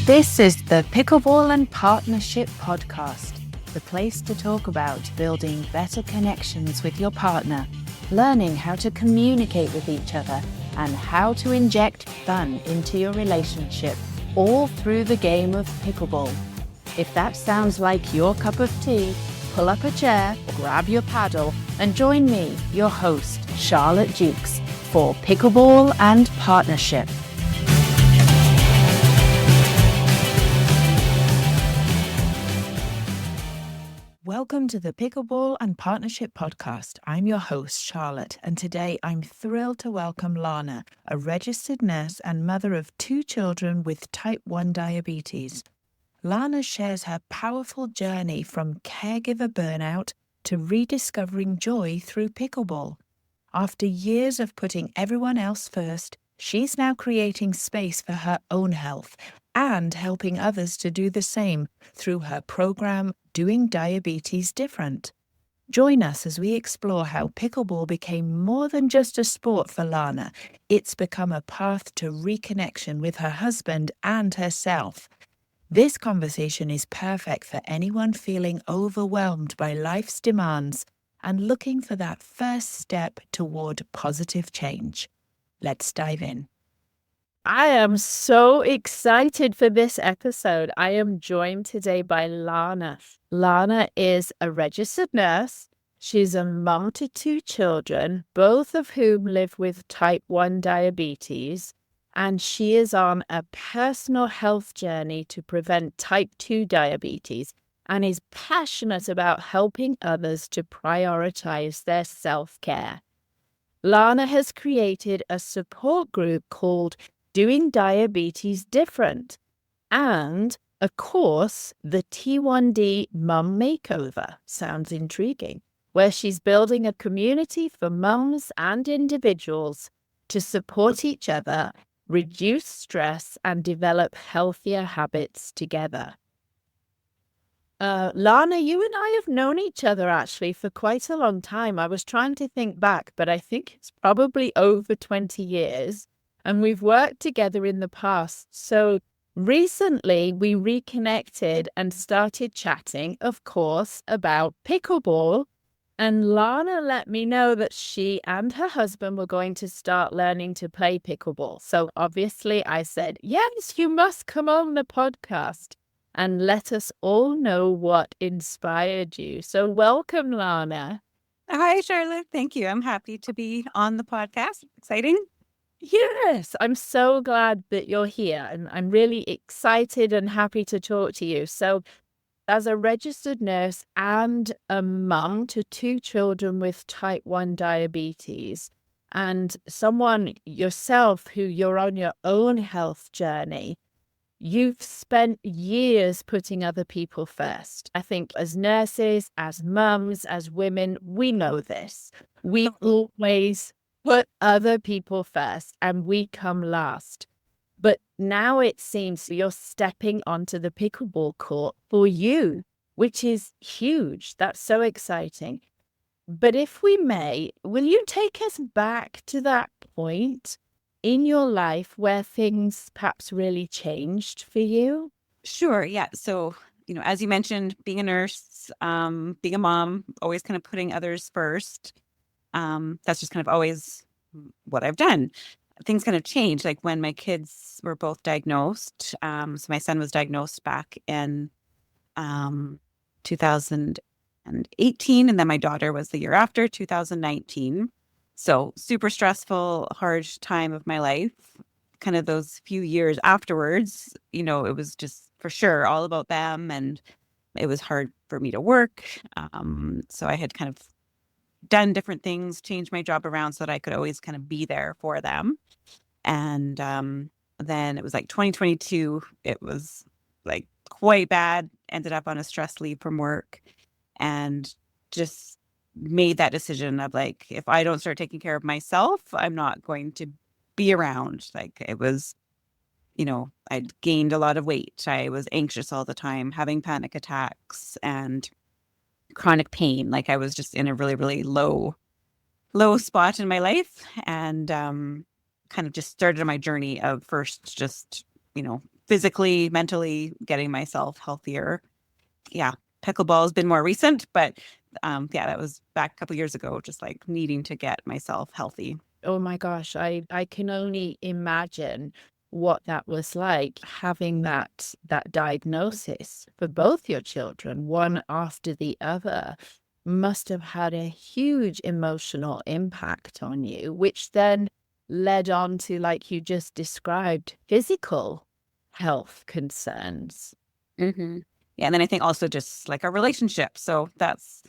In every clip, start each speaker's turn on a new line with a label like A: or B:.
A: This is the Pickleball and Partnership Podcast, the place to talk about building better connections with your partner, learning how to communicate with each other, and how to inject fun into your relationship, all through the game of pickleball. If that sounds like your cup of tea, pull up a chair, grab your paddle, and join me, your host, Charlotte Dukes, for Pickleball and Partnership. Welcome to the Pickleball and Partnership Podcast. I'm your host, Charlotte, and today I'm thrilled to welcome Lana, a registered nurse and mother of 2 children with type 1 diabetes. Lana shares her powerful journey from caregiver burnout to rediscovering joy through pickleball. After years of putting everyone else first, she's now creating space for her own health and helping others to do the same through her program, Doing Diabetes Different. Join us as we explore how pickleball became more than just a sport for Lana. It's become a path to reconnection with her husband and herself. This conversation is perfect for anyone feeling overwhelmed by life's demands and looking for that first step toward positive change. Let's dive in. I am so excited for this episode. I am joined today by Lana. Lana is a registered nurse. She's a mom to 2 children, both of whom live with type 1 diabetes, and she is on a personal health journey to prevent type 2 diabetes and is passionate about helping others to prioritize their self-care. Lana has created a support group called Doing Diabetes Different and a course, the T1D Mum Makeover. Sounds intriguing. Where she's building a community for mums and individuals to support each other, reduce stress, and develop healthier habits together. Lana, you and I have known each other actually for quite a long time. I was trying to think back, but I think it's probably over 20 years. And we've worked together in the past. So recently we reconnected and started chatting, of course, about pickleball. And Lana let me know that she and her husband were going to start learning to play pickleball. So obviously I said, yes, you must come on the podcast and let us all know what inspired you. So welcome, Lana.
B: Hi, Charlotte. Thank you. I'm happy to be on the podcast. Exciting.
A: Yes, I'm so glad that you're here, and I'm really excited and happy to talk to you. So, as a registered nurse and a mum to 2 children with type 1 diabetes, and someone yourself who you're on your own health journey, you've spent years putting other people first. I think as nurses, as mums, as women, we know this. We always put other people first and we come last. But now it seems you're stepping onto the pickleball court for you, which is huge. That's so exciting. But if we may, will you take us back to that point in your life where things perhaps really changed for you?
B: Sure. Yeah. So, as you mentioned, being a nurse, being a mom, always kind of putting others first. That's just kind of always what I've done. Things kind of changed, like when my kids were both diagnosed. So my son was diagnosed back in 2018, and then my daughter was the year after, 2019. So super stressful, hard time of my life. Kind of those few years afterwards, it was just for sure all about them, and it was hard for me to work. So I had kind of done different things, changed my job around so that I could always kind of be there for them. And then it was like 2022, it was like quite bad, ended up on a stress leave from work, and just made that decision of like, if I don't start taking care of myself, I'm not going to be around. Like it was, I'd gained a lot of weight. I was anxious all the time, having panic attacks and chronic pain. Like I was just in a really, really low spot in my life, and kind of just started on my journey of first just, physically, mentally getting myself healthier. Yeah, pickleball has been more recent, but yeah, that was back a couple years ago, just like needing to get myself healthy.
A: Oh my gosh, I can only imagine what that was like having that diagnosis for both your children, one after the other, must have had a huge emotional impact on you, which then led on to, like you just described, physical health concerns.
B: Hmm. Yeah, and then I think also just like our relationship. So that's,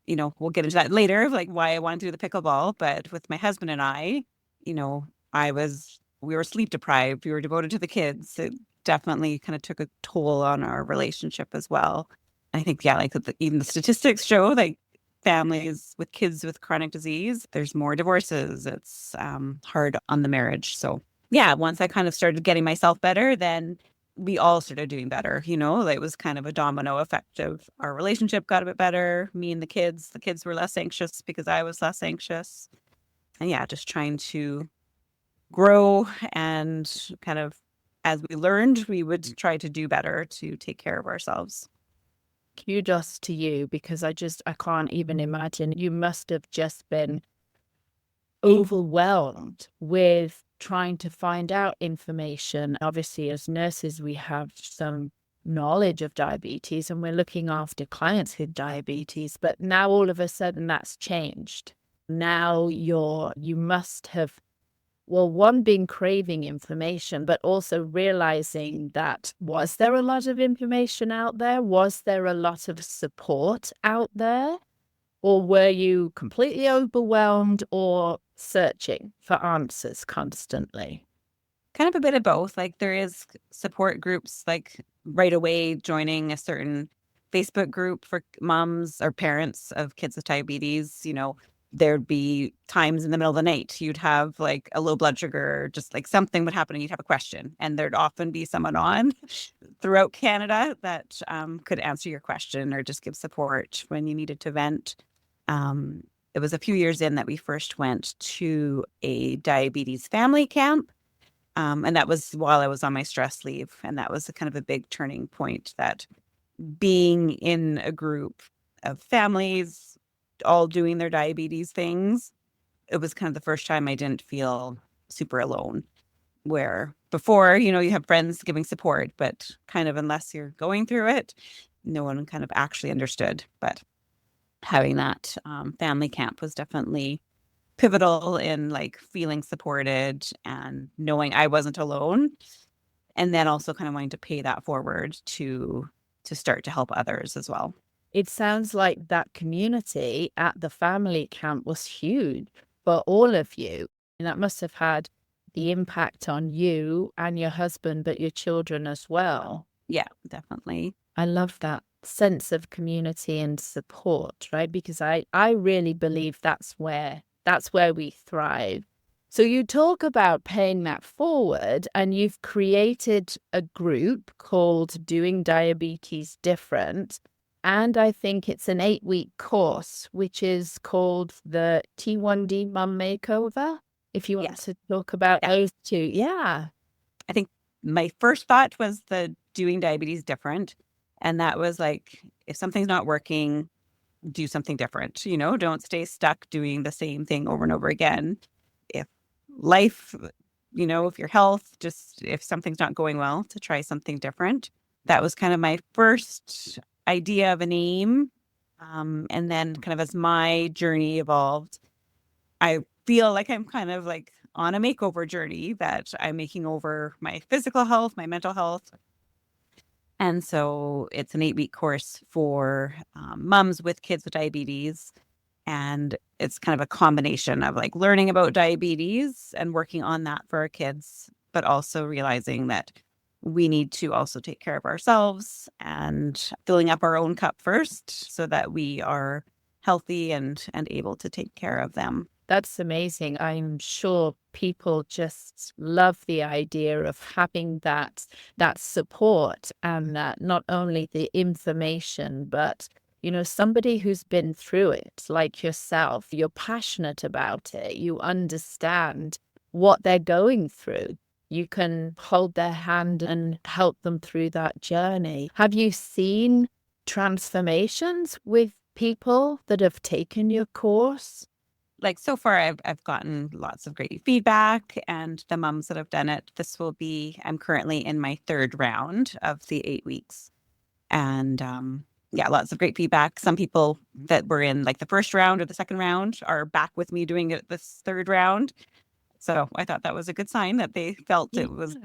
B: we'll get into that later, like why I wanted to do the pickleball. But with my husband and I, you know, we were sleep deprived. We were devoted to the kids. It definitely kind of took a toll on our relationship as well. I think, yeah, like even the statistics show, like families with kids with chronic disease, there's more divorces. It's hard on the marriage. So, yeah, once I kind of started getting myself better, then we all started doing better, like it was kind of a domino effect of our relationship got a bit better, me and the kids were less anxious because I was less anxious. And yeah, just trying to grow and kind of as we learned, we would try to do better to take care of ourselves.
A: Kudos to you, because I can't even imagine. You must have just been overwhelmed with trying to find out information. Obviously, as nurses, we have some knowledge of diabetes and we're looking after clients with diabetes, but now all of a sudden that's changed. Now you must have, well, one, being craving information, but also realizing that, was there a lot of information out there? Was there a lot of support out there? Or were you completely overwhelmed or searching for answers constantly?
B: Kind of a bit of both. Like there is support groups, like right away joining a certain Facebook group for moms or parents of kids with diabetes. There'd be times in the middle of the night you'd have like a low blood sugar, just like something would happen and you'd have a question. And there'd often be someone on throughout Canada that could answer your question or just give support when you needed to vent. It was a few years in that we first went to a diabetes family camp. And that was while I was on my stress leave. And that was kind of a big turning point, that being in a group of families all doing their diabetes things, it was kind of the first time I didn't feel super alone. Where before, you have friends giving support, but kind of unless you're going through it, no one kind of actually understood. But having that family camp was definitely pivotal in like feeling supported and knowing I wasn't alone, and then also kind of wanting to pay that forward to start to help others as well.
A: It sounds like that community at the family camp was huge for all of you. And that must have had the impact on you and your husband, but your children as well.
B: Yeah, definitely.
A: I love that sense of community and support, right? Because I really believe that's where we thrive. So you talk about paying that forward, and you've created a group called Doing Diabetes Different. And I think it's an 8-week course, which is called the T1D Mum Makeover. If you want
B: Yes.
A: to talk about those two. Yeah.
B: I think my first thought was the Doing Diabetes Different. And that was like, if something's not working, do something different. Don't stay stuck doing the same thing over and over again. If life, if your health, just if something's not going well, to try something different. That was kind of my first idea of a name. And then kind of as my journey evolved, I feel like I'm kind of like on a makeover journey, that I'm making over my physical health, my mental health. And so it's an 8-week course for moms with kids with diabetes. And it's kind of a combination of like learning about diabetes and working on that for our kids, but also realizing that we need to also take care of ourselves and filling up our own cup first so that we are healthy and able to take care of them.
A: That's amazing. I'm sure people just love the idea of having that support, and that not only the information, but somebody who's been through it, like yourself. You're passionate about it. You understand what they're going through. you can hold their hand and help them through that journey. Have you seen transformations with people that have taken your course?
B: Like so far, I've gotten lots of great feedback, and the moms that have done it, I'm currently in my third round of the 8 weeks. And yeah, lots of great feedback. Some people that were in like the first round or the second round are back with me doing it this third round. So I thought that was a good sign that they felt it was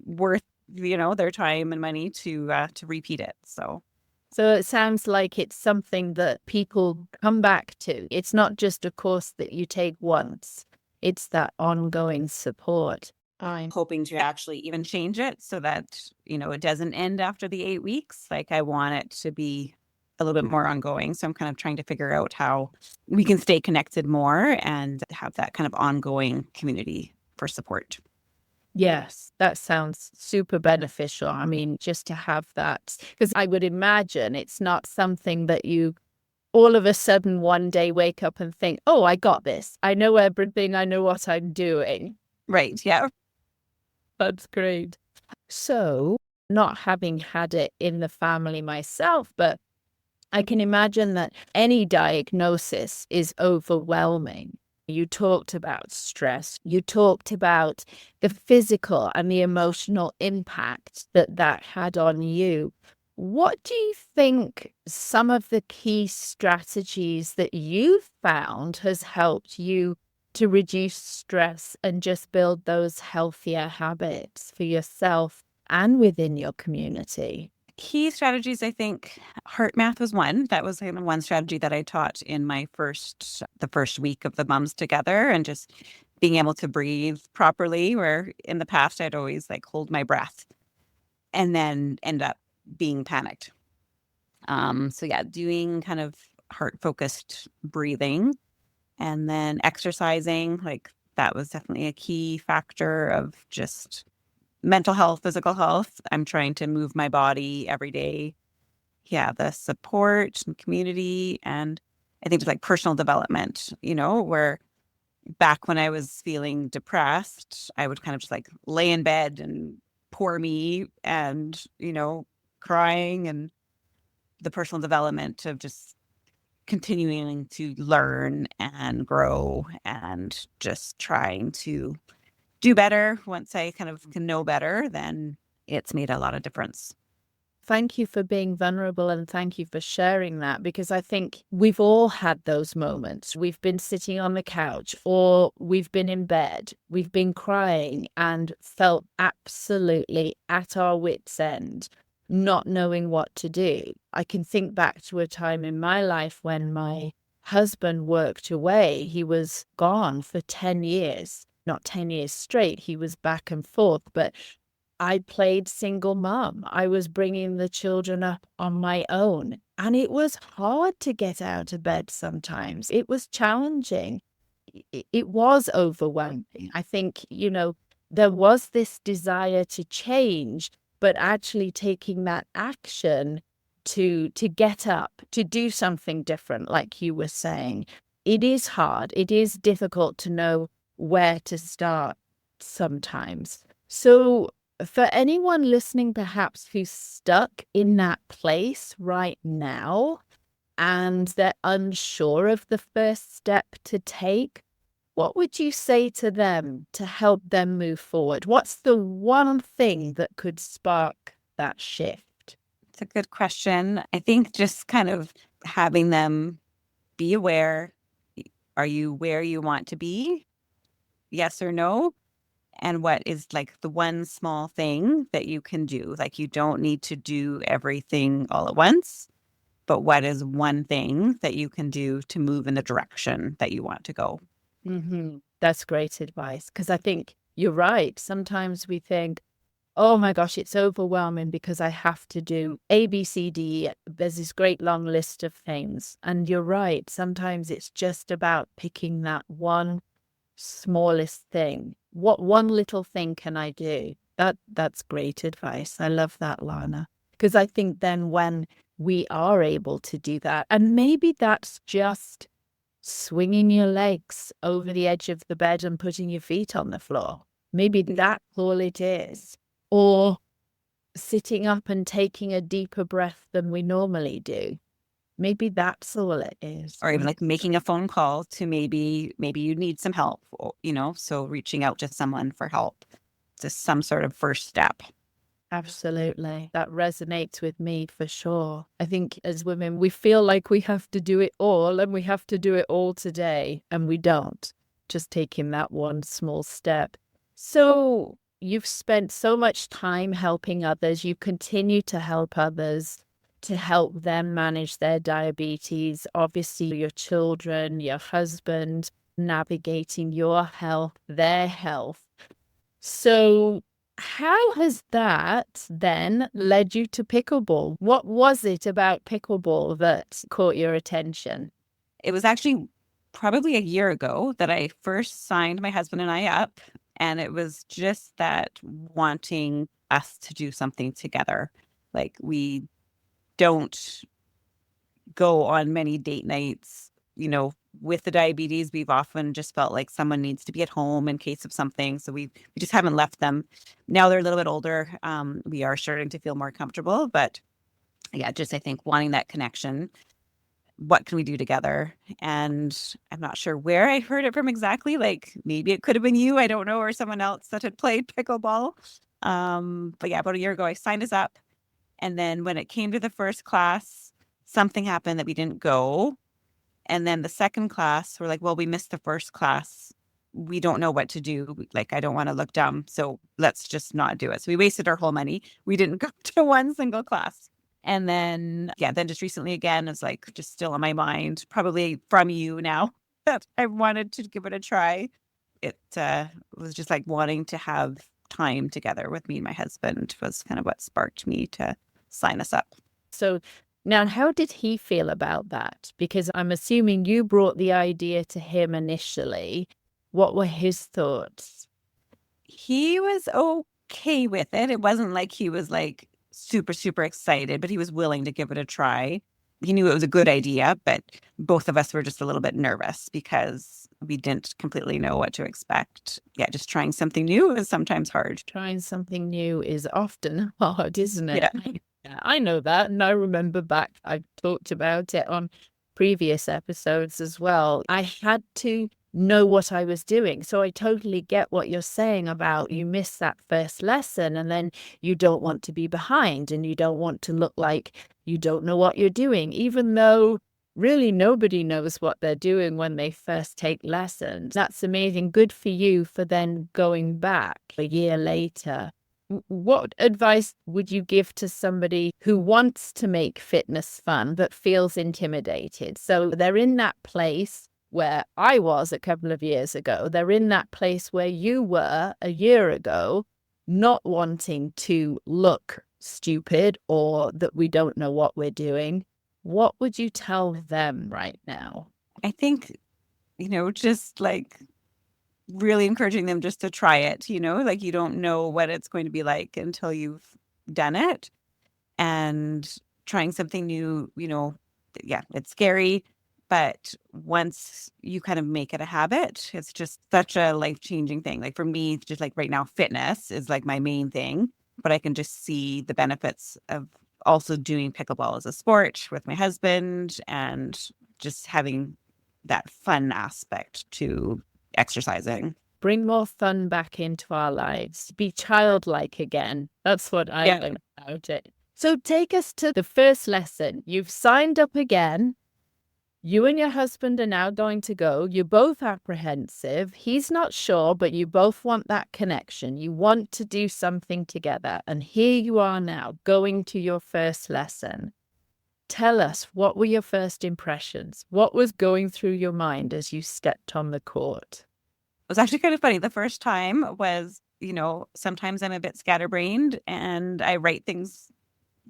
B: worth, their time and money to repeat it.
A: So it sounds like it's something that people come back to. It's not just a course that you take once. It's that ongoing support.
B: I'm hoping to actually even change it so that, it doesn't end after the 8 weeks. Like I want it to be a little bit more ongoing. So I'm kind of trying to figure out how we can stay connected more and have that kind of ongoing community for support.
A: Yes, that sounds super beneficial. I mean, just to have that, because I would imagine it's not something that you all of a sudden one day wake up and think, oh, I got this. I know everything. I know what I'm doing.
B: Right. Yeah.
A: That's great. So, not having had it in the family myself, but I can imagine that any diagnosis is overwhelming. You talked about stress. You talked about the physical and the emotional impact that had on you. What do you think some of the key strategies that you've found has helped you to reduce stress and just build those healthier habits for yourself and within your community?
B: Key strategies, I think heart math was one. That was kind of one strategy that I taught in the first week of the mums together, and just being able to breathe properly, where in the past I'd always like hold my breath and then end up being panicked. So yeah, doing kind of heart focused breathing, and then exercising, like that was definitely a key factor of just mental health, physical health. I'm trying to move my body every day. Yeah, the support and community, and I think just like personal development, where back when I was feeling depressed, I would kind of just like lay in bed and poor me and, crying, and the personal development of just continuing to learn and grow and just trying to do better. Once I kind of can know better, then it's made a lot of difference.
A: Thank you for being vulnerable, and thank you for sharing that, because I think we've all had those moments. We've been sitting on the couch or we've been in bed, we've been crying and felt absolutely at our wits' end, not knowing what to do. I can think back to a time in my life when my husband worked away. He was gone for 10 years. Not 10 years straight, he was back and forth, but I played single mom. I was bringing the children up on my own, and it was hard to get out of bed sometimes. It was challenging. It was overwhelming. I think, there was this desire to change, but actually taking that action to get up, to do something different, like you were saying. It is hard. It is difficult to know where to start sometimes. So for anyone listening, perhaps who's stuck in that place right now and they're unsure of the first step to take, what would you say to them to help them move forward? What's the one thing that could spark that shift?
B: It's a good question. I think just kind of having them be aware. Are you where you want to be? Yes or no? And what is like the one small thing that you can do? Like you don't need to do everything all at once, but what is one thing that you can do to move in the direction that you want to go?
A: Mm-hmm. That's great advice, because I think you're right. Sometimes we think, oh my gosh, it's overwhelming because I have to do A, B, C, D. There's this great long list of things. And you're right. Sometimes it's just about picking that one smallest thing. What one little thing can I do? That's great advice. I love that, Lana. Because I think then when we are able to do that, and maybe that's just swinging your legs over the edge of the bed and putting your feet on the floor. Maybe that's all it is. Or sitting up and taking a deeper breath than we normally do. Maybe that's all it is.
B: Or even like making a phone call to maybe you need some help, so reaching out to someone for help. Just some sort of first step.
A: Absolutely. That resonates with me for sure. I think as women, we feel like we have to do it all and we have to do it all today, and we don't. Just taking that one small step. So you've spent so much time helping others. You continue to help others to help them manage their diabetes. Obviously, your children, your husband, navigating your health, their health. So how has that then led you to pickleball? What was it about pickleball that caught your attention?
B: It was actually probably a year ago that I first signed my husband and I up. And it was just that wanting us to do something together. Like, we don't go on many date nights, with the diabetes. We've often just felt like someone needs to be at home in case of something. So we just haven't left them. Now they're a little bit older. We are starting to feel more comfortable, but yeah, just I think wanting that connection. What can we do together? And I'm not sure where I heard it from exactly. Like, maybe it could have been you, I don't know, or someone else that had played pickleball. But yeah, about a year ago, I signed us up. And then when it came to the first class, something happened that we didn't go. And then the second class, we're like, well, we missed the first class. We don't know what to do. Like, I don't want to look dumb. So let's just not do it. So we wasted our whole money. We didn't go to one single class. And then, then just recently again, it's like just still on my mind, probably from you now, that I wanted to give it a try. It was just like wanting to have time together with me and my husband was kind of what sparked me to sign us up.
A: So now, how did he feel about that? Because I'm assuming you brought the idea to him initially. What were his thoughts?
B: He was okay with it. It wasn't like he was like super, super excited, but he was willing to give it a try. He knew it was a good idea, but both of us were just a little bit nervous because we didn't completely know what to expect. Yeah, just trying something new is sometimes hard.
A: Trying something new is often hard, isn't it?
B: Yeah.
A: Yeah, I know that. And I remember back, I've talked about it on previous episodes as well. I had to know what I was doing. So I totally get what you're saying about you miss that first lesson and then you don't want to be behind and you don't want to look like you don't know what you're doing, even though really nobody knows what they're doing when they first take lessons. That's amazing. Good for you for then going back a year later. What advice would you give to somebody who wants to make fitness fun but feels intimidated? So they're in that place where I was a couple of years ago. They're in that place where you were a year ago, not wanting to look stupid or that we don't know what we're doing. What would you tell them right now?
B: I think, just like really encouraging them just to try it, like you don't know what it's going to be like until you've done it. And trying something new, it's scary. But once you kind of make it a habit, it's just such a life-changing thing. Like for me, just like right now, fitness is like my main thing, but I can just see the benefits of also doing pickleball as a sport with my husband and just having that fun aspect to exercising.
A: Bring more fun back into our lives. Be childlike again. That's what I like about it. So take us to the first lesson. You've signed up again. You and your husband are now going to go. You're both apprehensive. He's not sure, but you both want that connection. You want to do something together. And here you are now going to your first lesson. Tell us, what were your first impressions? What was going through your mind as you stepped on the court?
B: It was actually kind of funny. The first time was, sometimes I'm a bit scatterbrained and I write things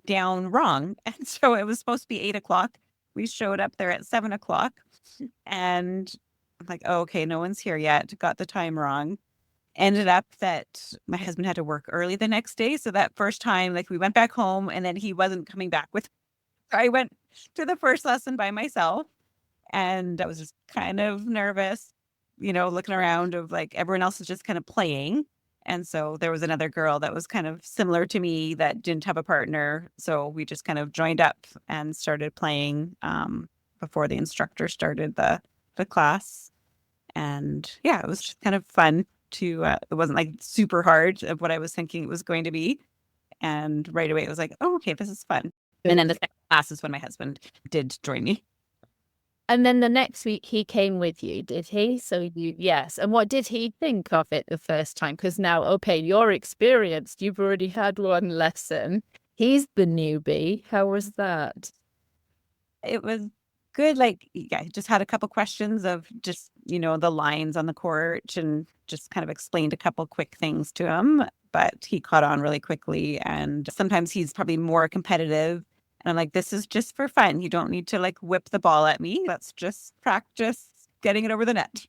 B: down wrong. And so it was supposed to be 8:00. We showed up there at 7:00 and I'm like, oh, okay, no one's here yet. Got the time wrong. Ended up that my husband had to work early the next day. So that first time, like we went back home and then he wasn't coming back with. I went to the first lesson by myself and I was just kind of nervous, looking around of like everyone else is just kind of playing. And so there was another girl that was kind of similar to me that didn't have a partner. So we just kind of joined up and started playing before the instructor started the class. And yeah, it was just kind of fun to, it wasn't like super hard of what I was thinking it was going to be. And right away it was like, oh, okay, this is fun. And then the second class is when my husband did join me.
C: And then the next week he came with you, did he? So yes. And what did he think of it the first time? Because now, okay, you're experienced. You've already had one lesson. He's the newbie. How was that?
B: It was good. Like, yeah, just had a couple questions of just, the lines on the court and just kind of explained a couple quick things to him. But he caught on really quickly. And sometimes he's probably more competitive. And I'm like, this is just for fun. You don't need to like whip the ball at me. Let's just practice getting it over the net.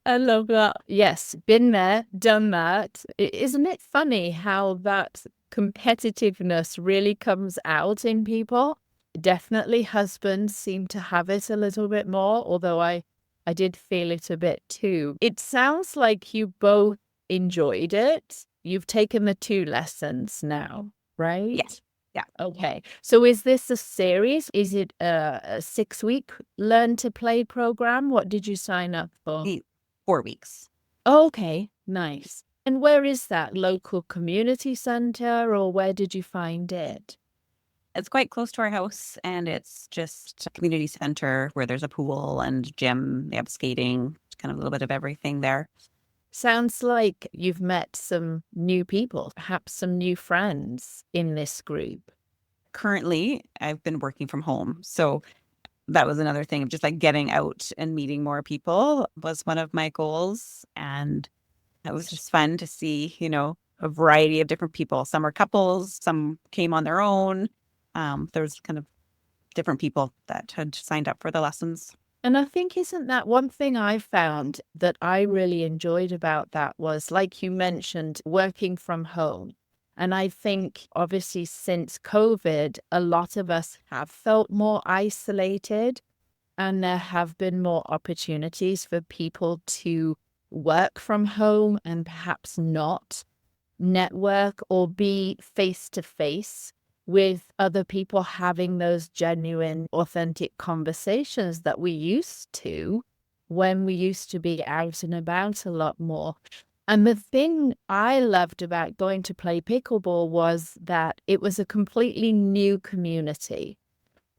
C: I love that. Yes, been there, done that. Isn't it funny how that competitiveness really comes out in people? Definitely husbands seem to have it a little bit more, although I did feel it a bit too. It sounds like you both enjoyed it. You've taken the 2 lessons now, right?
B: Yes. Yeah.
C: Okay. So is this a series? Is it a 6-week learn to play program? What did you sign up for?
B: 4 weeks.
C: Okay, nice. And where is that? Local community center, or where did you find it?
B: It's quite close to our house, and it's just a community center where there's a pool and gym. They have skating, kind of a little bit of everything there.
C: Sounds like you've met some new people, perhaps some new friends in this group.
B: Currently, I've been working from home. So that was another thing of just like getting out and meeting more people was one of my goals. And it was just fun to see, a variety of different people. Some are couples, some came on their own. There's kind of different people that had signed up for the lessons.
C: And I think, isn't that one thing I found that I really enjoyed about that was, like you mentioned, working from home. And I think, obviously, since COVID, a lot of us have felt more isolated, and there have been more opportunities for people to work from home and perhaps not network or be face to face with other people, having those genuine, authentic conversations that we used to when we used to be out and about a lot more. And the thing I loved about going to play pickleball was that it was a completely new community.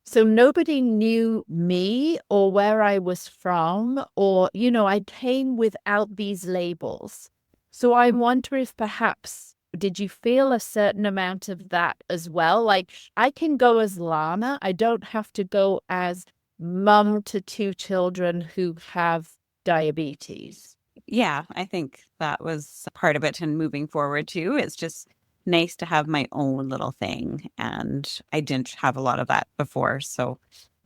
C: So nobody knew me or where I was from, or, I came without these labels. So I wonder if perhaps, did you feel a certain amount of that as well? Like, I can go as Lana. I don't have to go as mum to 2 children who have diabetes.
B: Yeah, I think that was a part of it. And moving forward too, it's just nice to have my own little thing. And I didn't have a lot of that before. So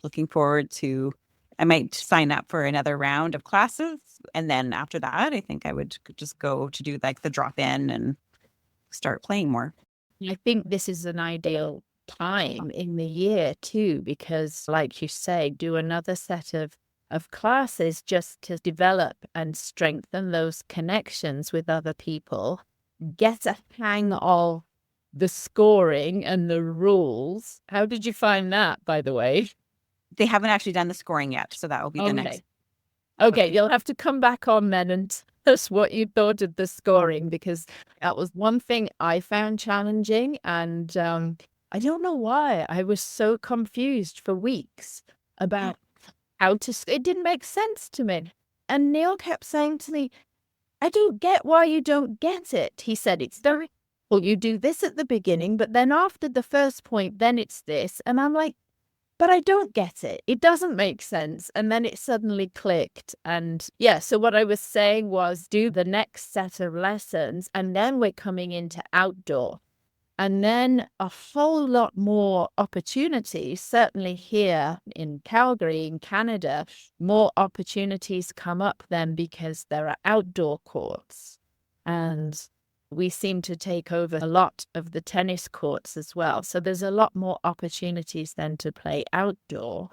B: looking forward to, I might sign up for another round of classes. And then after that, I think I would just go to do like the drop in and start playing more.
C: I think this is an ideal time in the year too, because like you say, do another set of classes just to develop and strengthen those connections with other people, get a hang of the scoring and the rules. How did you find that, by the way?
B: They haven't actually done the scoring yet, so that will be the next.
C: Okay, you'll have to come back on then and tell us what you thought of the scoring, because that was one thing I found challenging. And I don't know why. I was so confused for weeks about how to, it didn't make sense to me. And Neil kept saying to me, I don't get why you don't get it. He said, it's very, well, you do this at the beginning, but then after the first point, then it's this. And I'm like, but I don't get it. It doesn't make sense. And then it suddenly clicked. And yeah, so what I was saying was do the next set of lessons, and then we're coming into outdoor. And then a whole lot more opportunities, certainly here in Calgary, in Canada, more opportunities come up then because there are outdoor courts. And we seem to take over a lot of the tennis courts as well. So there's a lot more opportunities then to play outdoor,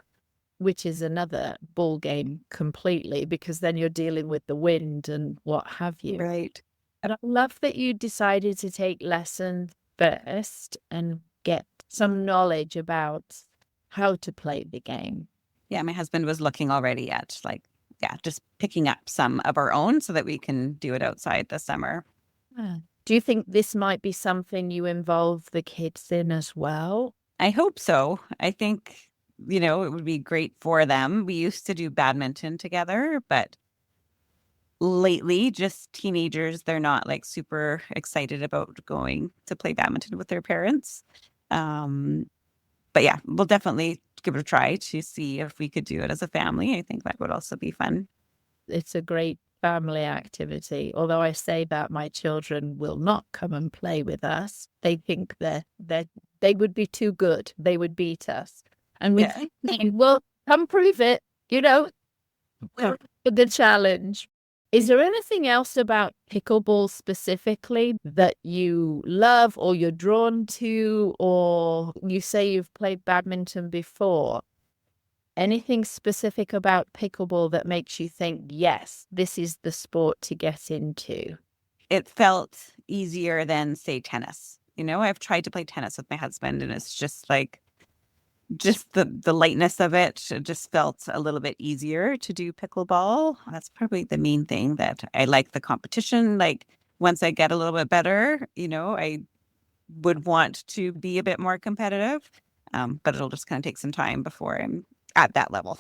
C: which is another ball game completely, because then you're dealing with the wind and what have you.
B: Right.
C: And I love that you decided to take lessons first and get some knowledge about how to play the game.
B: Yeah, my husband was looking already at just picking up some of our own so that we can do it outside this summer.
C: Do you think this might be something you involve the kids in as well?
B: I hope so. I think, it would be great for them. We used to do badminton together, but lately, just teenagers, they're not like super excited about going to play badminton with their parents. But yeah, we'll definitely give it a try to see if we could do it as a family. I think that would also be fun.
C: It's a great family activity. Although I say that my children will not come and play with us. They think they would be too good. They would beat us. And we think, well, come prove it, for the challenge. Is there anything else about pickleball specifically that you love or you're drawn to, or you say you've played badminton before? Anything specific about pickleball that makes you think, yes, this is the sport to get into?
B: It felt easier than, say, tennis. I've tried to play tennis with my husband, and it's just the lightness of it just felt a little bit easier to do pickleball. That's probably the main thing that I like the competition. Like once I get a little bit better, I would want to be a bit more competitive. But it'll just kind of take some time before I'm at that level.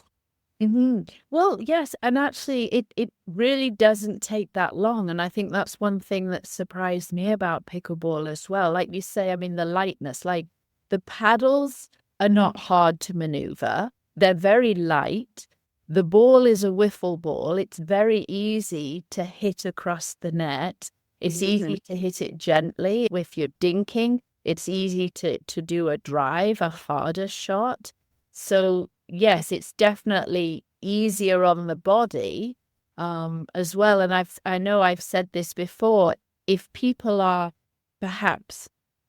C: Mm-hmm. Well, yes. And actually, it really doesn't take that long. And I think that's one thing that surprised me about pickleball as well. Like you say, I mean, the lightness, like the paddles are not hard to maneuver. They're very light. The ball is a wiffle ball. It's very easy to hit across the net. It's easy to hit it gently if you're dinking. It's easy to do a drive, a harder shot. So yes, it's definitely easier on the body as well. And I know I've said this before. If people are perhaps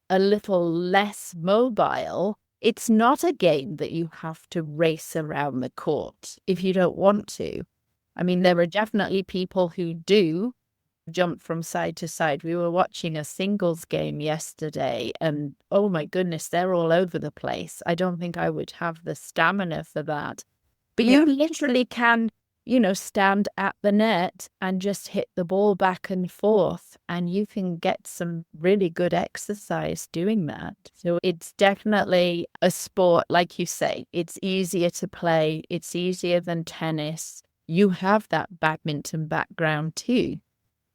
C: a little less mobile, it's not a game that you have to race around the court if you don't want to. I mean, there are definitely people who do jump from side to side. We were watching a singles game yesterday, and oh my goodness, they're all over the place. I don't think I would have the stamina for that. But you literally can, stand at the net and just hit the ball back and forth, and you can get some really good exercise doing that. So it's definitely a sport, like you say, it's easier to play. It's easier than tennis. You have that badminton background too.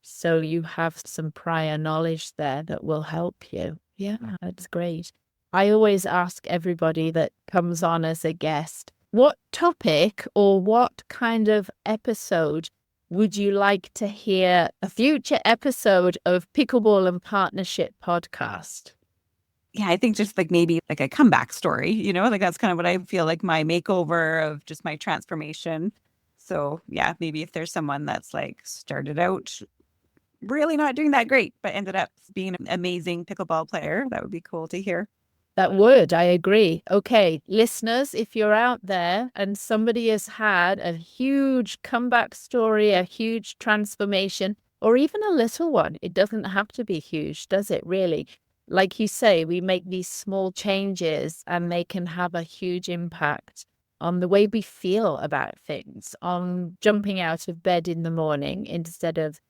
C: So you have some prior knowledge there that will help you. Yeah, that's great. I always ask everybody that comes on as a guest, what topic or what kind of episode would you like to hear a future episode of Pickleball and Partnership podcast?
B: Yeah, I think just like maybe like a comeback story, like that's kind of what I feel like my makeover of just my transformation. So yeah, maybe if there's someone that's like started out really not doing that great, but ended up being an amazing pickleball player, that would be cool to hear.
C: That would, I agree. Okay, listeners, if you're out there and somebody has had a huge comeback story, a huge transformation, or even a little one, it doesn't have to be huge, does it really? Like you say, we make these small changes and they can have a huge impact on the way we feel about things, on jumping out of bed in the morning instead of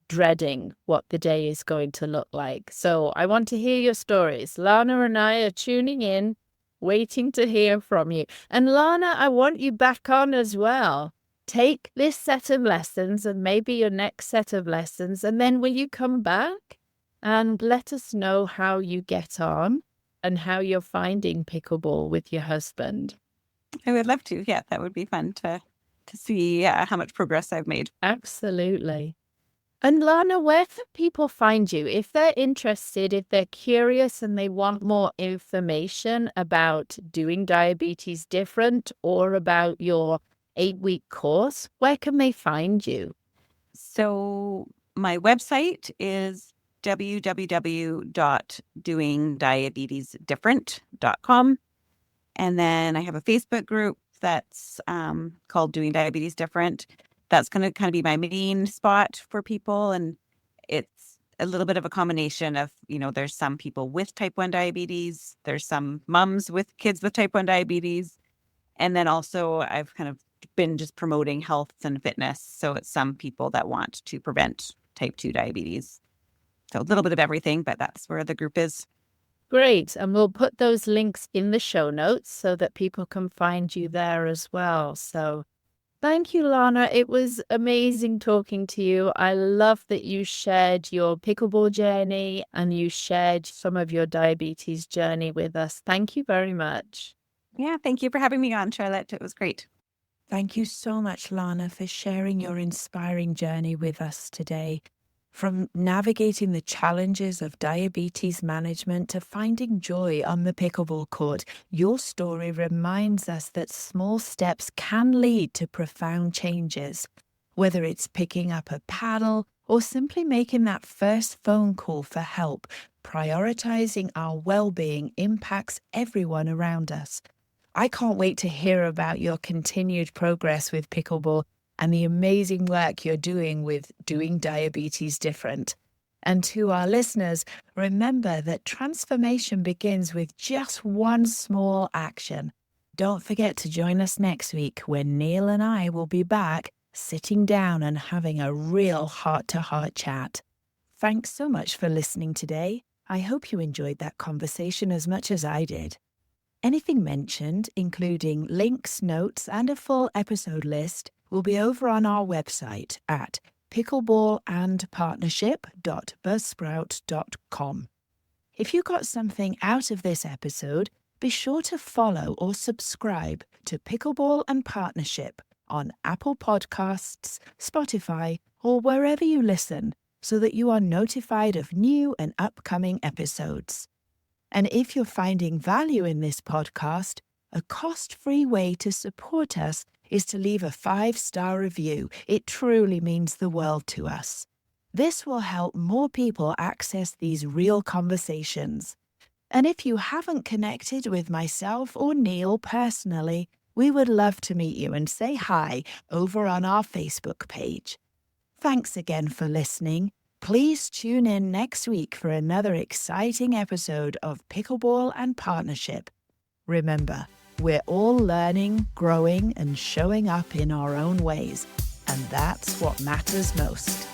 C: dreading what the day is going to look like. So I want to hear your stories. Lana and I are tuning in, waiting to hear from you. And Lana, I want you back on as well. Take this set of lessons and maybe your next set of lessons, and then will you come back and let us know how you get on and how you're finding pickleball with your husband?
B: I would love to. Yeah, that would be fun to see how much progress I've made.
C: Absolutely. And Lana, where can people find you? If they're interested, if they're curious and they want more information about doing diabetes different or about your 8-week course, where can they find you?
B: So my website is www.doingdiabetesdifferent.com. And then I have a Facebook group that's called Doing Diabetes Different. That's going to kind of be my main spot for people. And it's a little bit of a combination of, there's some people with type 1 diabetes, there's some moms with kids with type 1 diabetes. And then also I've kind of been just promoting health and fitness. So it's some people that want to prevent type 2 diabetes. So a little bit of everything, but that's where the group is.
C: Great. And we'll put those links in the show notes so that people can find you there as well. So thank you, Lana. It was amazing talking to you. I love that you shared your pickleball journey and you shared some of your diabetes journey with us. Thank you very much.
B: Yeah, thank you for having me on, Charlotte. It was great.
A: Thank you so much, Lana, for sharing your inspiring journey with us today. From navigating the challenges of diabetes management to finding joy on the pickleball court, your story reminds us that small steps can lead to profound changes. Whether it's picking up a paddle or simply making that first phone call for help, prioritizing our well-being impacts everyone around us. I can't wait to hear about your continued progress with pickleball and the amazing work you're doing with doing diabetes different. And to our listeners, remember that transformation begins with just one small action. Don't forget to join us next week when Neil and I will be back sitting down and having a real heart-to-heart chat. Thanks so much for listening today. I hope you enjoyed that conversation as much as I did. Anything mentioned, including links, notes, and a full episode list, will be over on our website at pickleballandpartnership.buzzsprout.com. If you got something out of this episode, be sure to follow or subscribe to Pickleball and Partnership on Apple Podcasts, Spotify, or wherever you listen so that you are notified of new and upcoming episodes. And if you're finding value in this podcast, a cost-free way to support us is to leave a 5-star review. It truly means the world to us. This will help more people access these real conversations. And if you haven't connected with myself or Neil personally, we would love to meet you and say hi over on our Facebook page. Thanks again for listening. Please tune in next week for another exciting episode of Pickleball and Partnership. Remember, we're all learning, growing, and showing up in our own ways, and that's what matters most.